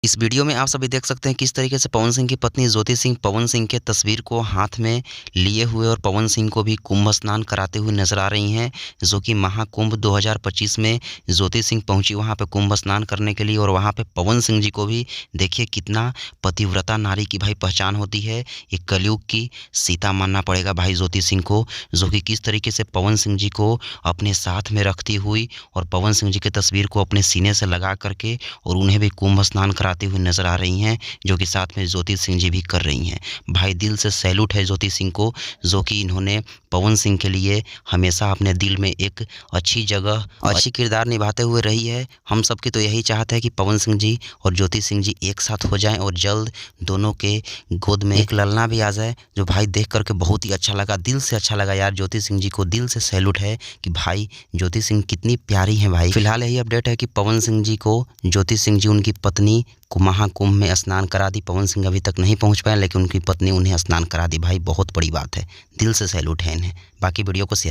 इस वीडियो में आप सभी देख सकते हैं किस तरीके से पवन सिंह की पत्नी ज्योति सिंह पवन सिंह के तस्वीर को हाथ में लिए हुए और पवन सिंह को भी कुंभ स्नान कराते हुए नजर आ रही हैं, जो कि महाकुंभ 2025 में ज्योति सिंह पहुंची वहां पे कुंभ स्नान करने के लिए। और वहां पे पवन सिंह जी को भी देखिए कितना पतिव्रता नारी की भाई पहचान होती है। ये कलयुग की सीता मानना पड़ेगा भाई ज्योति सिंह को, जो कि किस तरीके से पवन सिंह जी को अपने साथ में रखती हुई और पवन सिंह जी की तस्वीर को अपने सीने से लगा करके और उन्हें भी कुंभ स्नान कराती हुई नजर आ रही हैं, जो कि साथ में ज्योति सिंह जी भी कर रही हैं। भाई दिल से सैल्यूट है ज्योति सिंह को, जो कि इन्होंने पवन सिंह के लिए हमेशा अपने दिल में एक अच्छी जगह अच्छी किरदार निभाते हुए रही है। हम सबकी तो यही चाहत है कि पवन सिंह जी और ज्योति सिंह जी एक साथ हो जाएं और जल्द दोनों के गोद में एक ललना भी आ जाए, जो भाई देख करके बहुत ही अच्छा लगा, दिल से अच्छा लगा यार। ज्योति सिंह जी को दिल से सैल्यूट है कि भाई ज्योति सिंह कितनी प्यारी हैं भाई। फिलहाल यही अपडेट है कि पवन सिंह जी को ज्योति सिंह जी उनकी पत्नी को महाकुंभ में स्नान करा दी। पवन सिंह अभी तक नहीं पहुंच पाए, लेकिन उनकी पत्नी उन्हें स्नान करा दी। भाई बहुत बड़ी बात है, दिल से सैल्यूट है इन्हें। बाकी वीडियो को शेयर